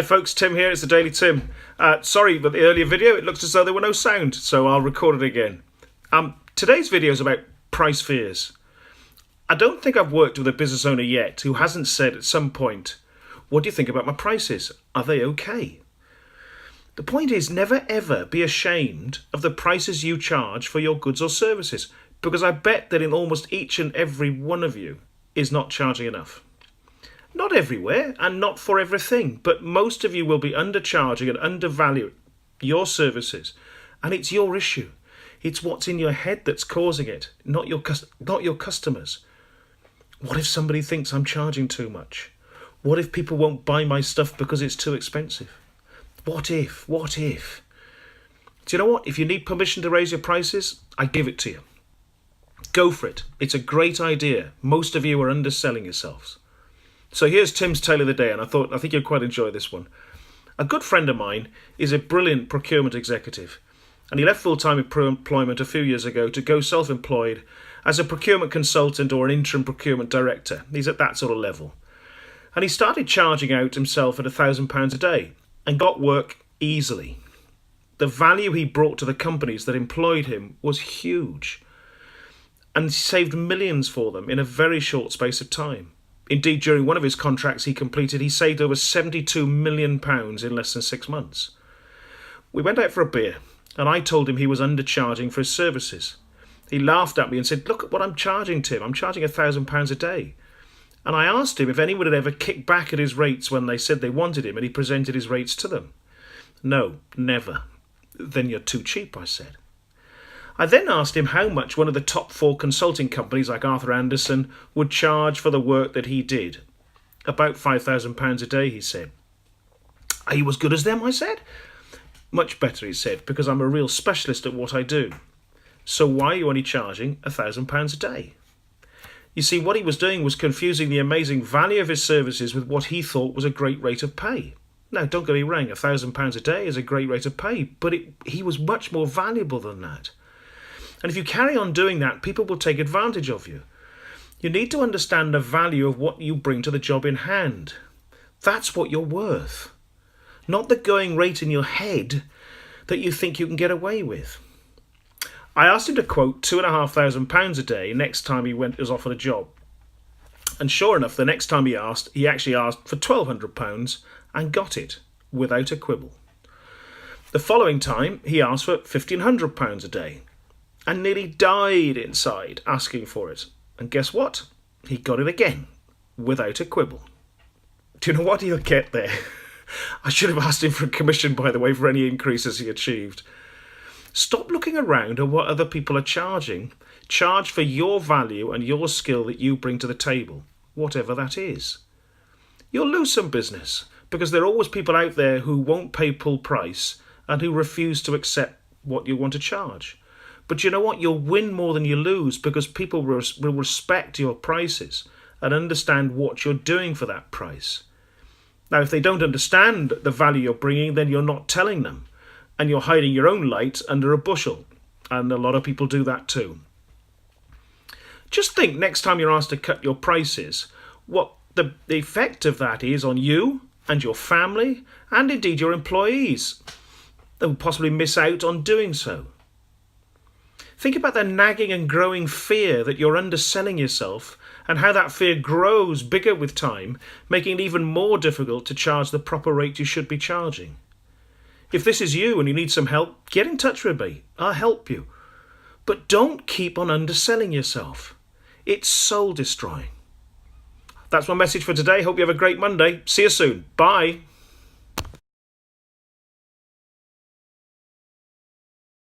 Hi folks, Tim here, it's the Daily Tim. Sorry about the earlier video, it looks as though there were no sound, so I'll record it again. Today's video is about price fears. I don't think I've worked with a business owner yet who hasn't said at some point, what do you think about my prices? Are they okay? The point is, never ever be ashamed of the prices you charge for your goods or services, because I bet that in almost each and every one of you is not charging enough. Not everywhere and not for everything, but most of you will be undercharging and undervaluing your services, and it's your issue. It's what's in your head that's causing it, not your customers. What if somebody thinks I'm charging too much? What if people won't buy my stuff because it's too expensive? What if? Do you know what? If you need permission to raise your prices, I give it to you. Go for it. It's a great idea. Most of you are underselling yourselves. So here's Tim's tale of the day, and I think you'll quite enjoy this one. A good friend of mine is a brilliant procurement executive, and he left full-time employment a few years ago to go self-employed as a procurement consultant or an interim procurement director. He's at that sort of level. And he started charging out himself at £1,000 a day and got work easily. The value he brought to the companies that employed him was huge, and saved millions for them in a very short space of time. Indeed, during one of his contracts he completed, he saved over £72 million in less than 6 months. We went out for a beer, and I told him he was undercharging for his services. He laughed at me and said, "Look at what I'm charging, Tim. I'm charging £1,000 a day." And I asked him if anyone had ever kicked back at his rates when they said they wanted him and he presented his rates to them. "No, never." "Then you're too cheap," I said. I then asked him how much one of the top 4 consulting companies like Arthur Andersen would charge for the work that he did. "About £5,000 a day," he said. "Are you as good as them?" I said. "Much better," he said, "because I'm a real specialist at what I do." "So why are you only charging £1,000 a day?" You see, what he was doing was confusing the amazing value of his services with what he thought was a great rate of pay. Now, don't get me wrong, £1,000 a day is a great rate of pay, but he was much more valuable than that. And if you carry on doing that, people will take advantage of you. You need to understand the value of what you bring to the job in hand. That's what you're worth. Not the going rate in your head that you think you can get away with. I asked him to quote £2,500 a day next time he was offered a job. And sure enough, the next time he actually asked for £1,200 and got it without a quibble. The following time, he asked for £1,500 a day, and nearly died inside asking for it. And guess what? He got it again, without a quibble. Do you know what he'll get there? I should have asked him for a commission, by the way, for any increases he achieved. Stop looking around at what other people are charging. Charge for your value and your skill that you bring to the table, whatever that is. You'll lose some business, because there are always people out there who won't pay full price and who refuse to accept what you want to charge. But you know what? You'll win more than you lose, because people will respect your prices and understand what you're doing for that price. Now, if they don't understand the value you're bringing, then you're not telling them, and you're hiding your own light under a bushel. And a lot of people do that too. Just think next time you're asked to cut your prices, what the effect of that is on you and your family, and indeed your employees. They will possibly miss out on doing so. Think about the nagging and growing fear that you're underselling yourself, and how that fear grows bigger with time, making it even more difficult to charge the proper rate you should be charging. If this is you and you need some help, get in touch with me. I'll help you. But don't keep on underselling yourself. It's soul destroying. That's my message for today. Hope you have a great Monday. See you soon. Bye.